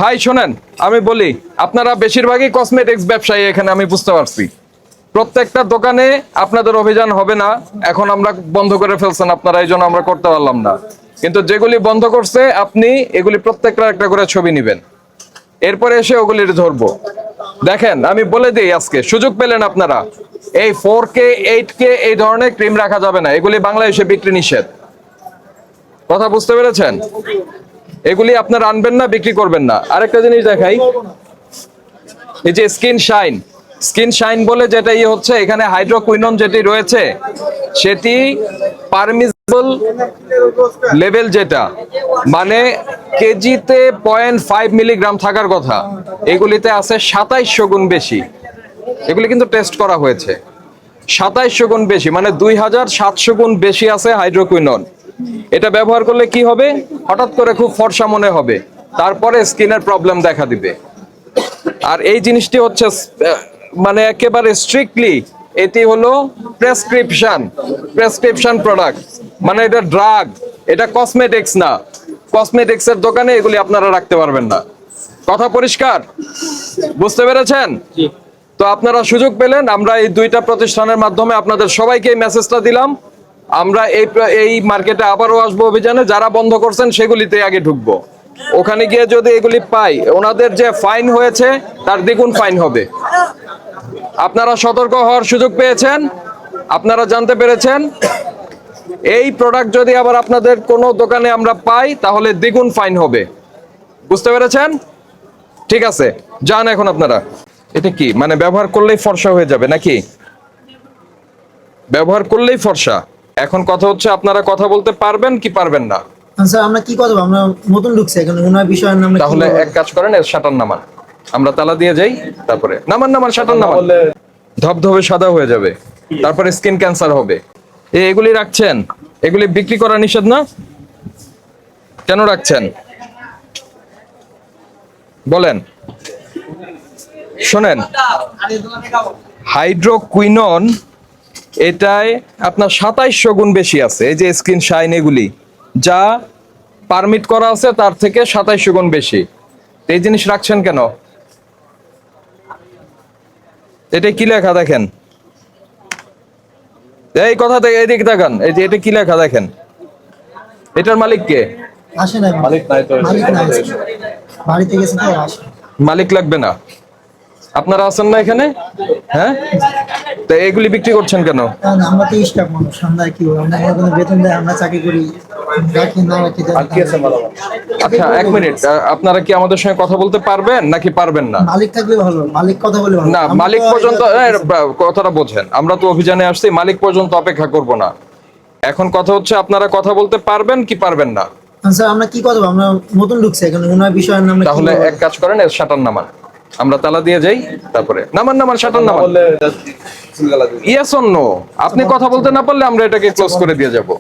ভাই শোনেন, আমি বলি, আপনারা বেশিরভাগই কসমেটিক্স ব্যবসায়ী এখানে, আমি বুঝতে পারছি। প্রত্যেকটা দোকানে আপনাদের অভিযান হবে না, এখন আমরা বন্ধ করে ফেলছেন আপনারা, এই জন্য আমরা করতে পারলাম না। কিন্তু যেগুলি বন্ধ করছে আপনি এগুলি প্রত্যেকটা একটা করে ছবি নিবেন, এরপরে এসে ওগুলির ধরবো। দেখেন আমি বলে দিই, আজকে সুযোগ পেলেন আপনারা, এই 4K 8K এই ধরনের ক্রিম রাখা যাবে না, এগুলি বাংলাদেশে বিক্রি নিষেধ। কথা বুঝতে পেরেছেন? এগুলি আপনারা আনবেন না, বিক্রি করবেন না। আরেকটা জিনিস দেখাই, এই যে স্কিন শাইন বলে যেটা হচ্ছে, এখানে হাইড্রোকুইনন যেটি রয়েছে সেটি পারমিসিবল লেভেল, যেটা মানে কেজিতে 0.5 মিলিগ্রাম থাকার কথা, এগুলিতে আছে 2700 গুণ বেশি। এগুলি কিন্তু টেস্ট করা হয়েছে, 2700 গুণ বেশি, মানে 2700 গুণ বেশি আছে হাইড্রোকুইনন। এটা ব্যবহার করলে কি হবে? হঠাৎ করে খুব ফর্সা মনে হবে, তারপরে স্কিনের প্রবলেম দেখা দিবে। আর এই জিনিসটি হচ্ছে মানে একেবারে স্ট্রিক্টলি এটি হলো প্রেসক্রিপশন প্রোডাক্ট, মানে এটা ড্রাগ, এটা কসমেটিক্স না। কসমেটিক্স এর দোকানে এগুলি আপনারা রাখতে পারবেন না। কথা পরিষ্কার? বুঝতে পেরেছেন? তো আপনারা সুযোগ পেলেন, আমরা এই দুইটা প্রতিষ্ঠানের মাধ্যমে আপনাদের সবাইকে এই মেসেজটা দিলাম। আমরা এই মার্কেটে আবারও আসবো অভিযানে, যারা বন্ধ করছেন সেগুলিতে আগে ঢুকবো। ওখানে গিয়ে যদি এগুলি পাই, ওনাদের যে ফাইন হয়েছে তার দ্বিগুণ ফাইন হবে। আপনারা সতর্ক হওয়ার সুযোগ পেয়েছেন, আপনারা জানতে পেরেছেন। এই প্রোডাক্ট যদি আবার আপনাদের কোনো দোকানে আমরা পাই, তাহলে দ্বিগুণ ফাইন হবে। বুঝতে পেরেছেন? ঠিক আছে, যান এখন আপনারা। এটা কি মানে ব্যবহার করলেই ফর্সা হয়ে যাবে নাকি? ব্যবহার করলেই ফর্সা? এখন কথা হচ্ছে, আপনারা কথা বলতে পারবেন কি পারবেন না? স্যার আমরা কি করব, আমরা নতুন ঢুকছি এখানে, ওনার বিষয় আমরা তাহলে এক কাজ করেন, এর শাটার নামান, আমরা তালা দিয়ে যাই, তারপরে নামান শাটার নামান, ধবধবে সাদা হয়ে যাবে, তারপরে স্কিন ক্যান্সার হবে। এগুলি রাখছেন, এগুলি বিক্রি করা নিষেধ না? কেন রাখছেন বলেন? শোনেন, হাইড্রোকুইনন এটায় আপনার 2700 গুণ বেশি আছে, এই যে স্কিন শাইন এগুলি যা পারমিট করা আছে তার থেকে 2700 গুণ বেশি। এই জিনিস রাখছেন কেন? এটা কি লেখা দেখেন, এই কথা থেকে এদিকে তাকান, এই যে এটা কি লেখা দেখেন, এটার মালিক কে? আসে না, মালিক নাই তো, মালিক নাই, বাড়িতে গেছে তো আসে। মালিক লাগবে না, আপনারা আছেন না এখানে? হ্যাঁ, তো এগুলি বিক্রি করছেন কেন? কারণ আমরা তো স্টাফ মানুষ, আমরা কি আমরা কোনো বেতন দেয়, আমরা চাকরি করি, রাখি না রাখি। আচ্ছা এক মিনিট, আপনারা কি আমাদের সঙ্গে কথা বলতে পারবেন নাকি পারবেন না? মালিক থাকলে ভালো, মালিক কথা বলে ভালো না, মালিক পর্যন্ত কথাটা বোঝেন, আমরা তো অভিযানে আসছি, মালিক পর্যন্ত অপেক্ষা করব না। এখন কথা হচ্ছে, আপনারা কথা বলতে পারবেন কি পারবেন না? স্যার আমরা কি করব, আমরা নতুন ঢুকছি এখানে, ওনার বিষয় আমরা তাহলে এক কাজ করেন, এর শাটার নামান, আমরা তালা দিয়ে যাই, তারপরে নামান শাটার নামান। Yes or no? আপনি কথা বলতে না পারলে আমরা এটাকে ক্লোজ করে দিয়ে যাব।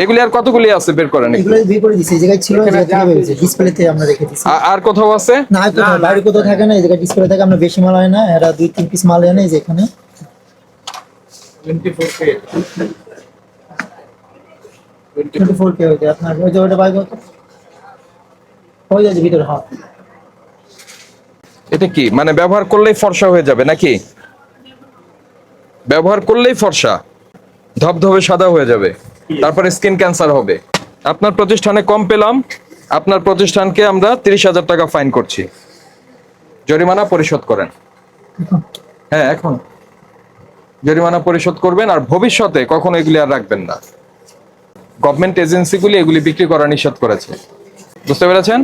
এগুলি আর কতগুলি আছে বের করেন? এগুলো বের করে দিছি, এই জায়গায় ছিল, এই জায়গা থেকে বেরিয়েছে, ডিসপ্লেতে আমরা রেখে দিছি। আর কোথাও আছে না, কোথাও বাইরে কোথাও থাকে না, এই জায়গা ডিসপ্লে থাকে। আমরা বেশি মাল হয় না, এরা 2-3 পিস মাল এনে এই যে এখানে 24K হয়ে যায় আপনার, ওই যে ওটা বাইরে হয়ে যায় ভিতরে। হ্যাঁ, এটা কি মানে ব্যবহার করলেই ফর্সা হয়ে যাবে নাকি? ব্যবহার করলেই ফর্সা, ধবধবে সাদা হয়ে যাবে, তারপরে স্কিন ক্যান্সার হবে। আপনার প্রতিষ্ঠানে কম পেলাম, আপনার প্রতিষ্ঠানকে আমরা 30,000 টাকা ফাইন করছি, জরিমানা পরিশোধ করেন। হ্যাঁ, এখন জরিমানা পরিশোধ করবেন, আর ভবিষ্যতে কখনো এগুলি আর রাখবেন না। গভর্নমেন্ট এজেন্সিগুলি এগুলি বিক্রি করা নিষেধ করেছে, বুঝতে পেরেছেন?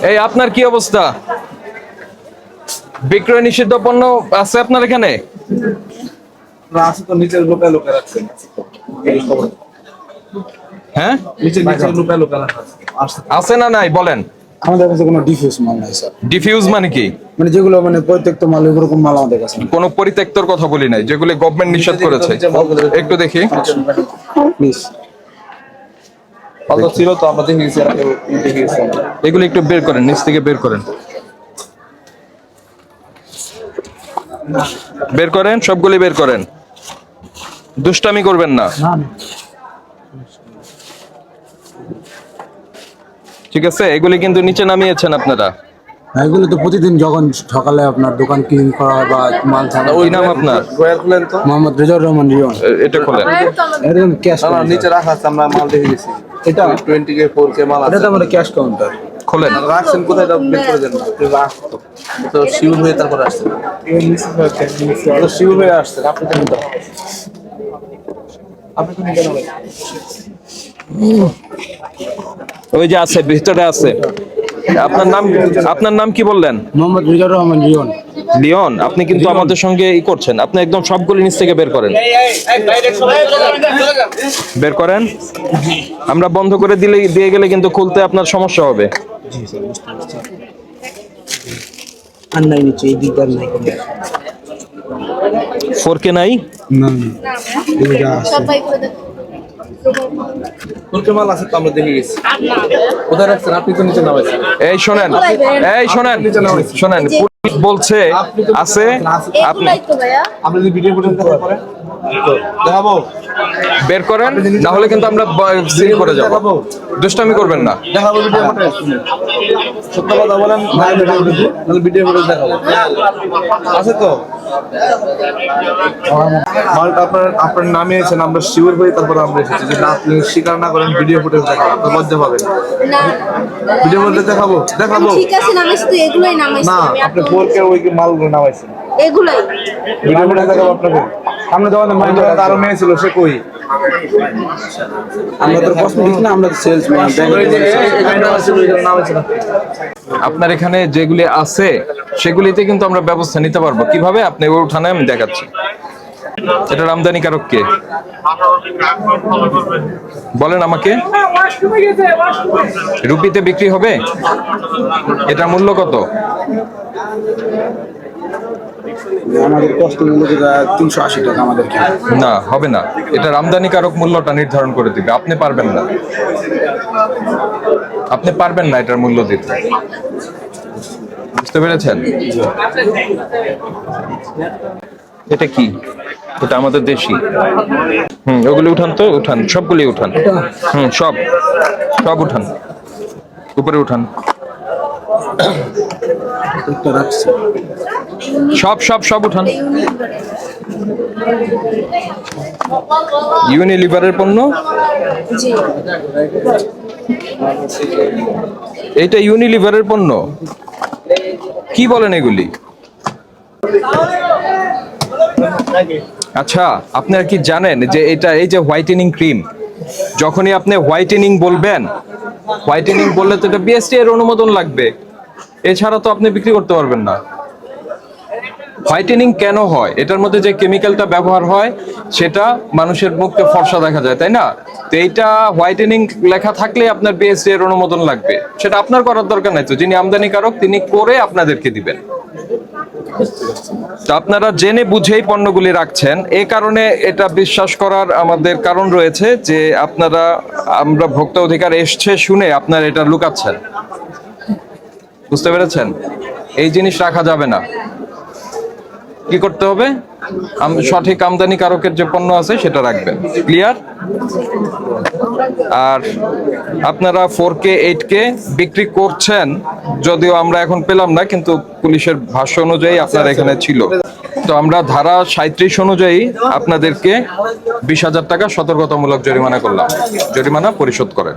এই আপনার কি অবস্থা? বিক্রয় নিষিদ্ধ পণ্য আছে আপনার এখানে? হ্যাঁ, আছে না নাই বলেন? আমাদের কাছে কোনো ডিফিউজ মাল নাই স্যার। ডিফিউজ মানে কি? মানে যেগুলো মানে পরিত্যক্ত মাল, এরকম মাল আমাদের কাছে নেই। কোনো পরিত্যক্তর কথা বলি নাই, যেগুলো গভর্নমেন্ট নিষেধ করেছে। একটু দেখি প্লিজ। ভালো ছিল তো, আমরা দেখেছি, এগুলো একটু বের করেন, নিচ থেকে বের করেন, বের করেন, সবগুলি বের করেন, দুষ্টামি করবেন না। ঠিক আছে, এগুলি কিন্তু নিচে নামিয়েছেন আপনারা। এগুলো তো প্রতিদিন যখন সকালে আপনার দোকান ক্লিন করা হয় বা মাল ছাড়া ওই নাম আপনার? মোহাম্মদ রেজাউর রহমান রিয়ন। এটা খোলেন। এরকম ক্যাশ না নিচে রাখা আছে, আমরা মাল দেখে গেছি। এটা 20K 4K মাল এটা আছে। তো আমাদের ক্যাশ কাউন্টার। খোলেন। রাখছেন কোথায়, এটা বের করে দেন না। আপনি রাখতো তো শিওর হয়ে তারপর আসছেন, তো শিওর হয়ে আসছেন আপনি তো নিতে হবে। আপনি তো নিতে হবে। ওই যে আছে, ভিতরে আছে। আপনার নাম কি বললেন? মোহাম্মদ রেজাউর রহমান রিয়ন। লিওন। আপনি কিন্তু আমাদের সঙ্গে করছেন, আপনি একদম সবগুলি নিচ থেকে বের করেন, বের করেন। আমরা বন্ধ করে দিয়ে গেলে কিন্তু খুলতে আপনার সমস্যা হবে। আর নাই নিচে এই দিকদার নাই কোনো। 4K নাই? না এটা সবাই করে দেন। 4K মাল আছে তো আমরা দেখে গেছি। কোথায় রাখছেন? আপনি তো নিচে নামাইছেন। এই শোনেন, শোনেন, পুলিশ বলছে আছে। আপনি এগুলাই তো ভাইয়া। আপনি যদি ভিডিও ফুটেজ দেখাতে পারেন দেখাবো। বের করেন, না হলে কিন্তু আমরা সিল করে যাব। দুষ্টামি করবেন না। দেখাবো ভিডিও ফুটেজ। সত্য কথা বলেন, নাহলে ভিডিও ফুটেজ দেখাবো। আছে তো মালটা আপনার নামিয়েছেন, আমরা শিওর হয়ে তারপর আমরা এসেছি। যদি আপনি স্বীকার না করেন ভিডিও ফুটেজ দেখাবো, তো লজ্জা পাবেন। না ভিডিও ফুটেজ দেখাবো। ঠিক আছে, নামাইছি তো, এগুলাই নামাইছি না আমি। আপনি 4K ওই মালগুলো নামাইছেন। এগুলাই ভিডিও ফুটেজ দেখাবো আপনাকে। আমরা যখন ওই দোকানে আরো মেয়ে ছিল, সে কই? আমরা তো কসমেটিক্স না, আমরা সেলসম্যান। আপনার এখানে যেগুলি আছে সেগুলিতে কিন্তু আমরা ব্যবস্থা নিতে পারবো। কিভাবে আপনি ওই উঠানে আমি দেখাচ্ছি। এটা আমদানিকারক কে বলেন আমাকে? রুপিতে বিক্রি হবে? এটার মূল্য কত? আমাদের কষ্ট মূল্য 380 টাকা আমাদের কি। না, হবে না। এটা আমদানিকারক মূল্যটা নির্ধারণ করে দিবে, আপনি পারবেন না। আপনি পারবেন না এটার মূল্য দিতে, বুঝতে পেরেছেন? এটা কি? ওটা আমাদের দেশি। ওগুলি উঠান তো, উঠান, সবগুলি উঠান। সব উঠান, উপরে উঠান। একটা রাখছি। সব উঠান। ইউনিলিভারের পণ্য? জি এটা ইউনিলিভারের পণ্য? কি বলেন এগুলি? আচ্ছা, আপনারা কি জানেন যে এটা, এই যে হোয়াইটেনিং ক্রিম, যখনই আপনি হোয়াইটেনিং বলবেন, হোয়াইটেনিং বললে তো এটা বিএসটি এর অনুমোদন লাগবে, এছাড়া তো আপনি বিক্রি করতে পারবেন না। হোয়াইটেনিং কেন হয়? এটার মধ্যে যে কেমিক্যালটা ব্যবহার হয় সেটা মানুষের মুখকে ফর্সা দেখা যায়, তাই না? তো এইটা হোয়াইটেনিং লেখা থাকলে আপনার বিএসটি এর অনুমোদন লাগবে, সেটা আপনার করার দরকার নাই তো। যিনি আমদানিকারক তিনি করে আপনাদেরকে দিবেন। তো আপনারা জেনে বুঝেই পণ্যগুলি রাখছেন, এই কারণে এটা বিশ্বাস করার আমাদের কারণ রয়েছে যে আমরা ভোক্তা অধিকার এসছে শুনে আপনারা এটা লুকাচ্ছেন। বুঝতে পেরেছেন? এই জিনিস রাখা যাবে না। কি করতে হবে? সঠিক আমদানিকারকের যে পণ্য আছে সেটা রাখবেন। ক্লিয়ার? আর আপনারা 4K 8K বিক্রি করছেন, যদিও আমরা এখন পেলাম না, কিন্তু পুলিশের ভাষ্য অনুযায়ী আপনার এখানে ছিল। তো আমরা ধারা 37 অনুযায়ী আপনাদেরকে 20,000 টাকা সতর্কতামূলক জরিমানা করলাম। জরিমানা পরিশোধ করেন।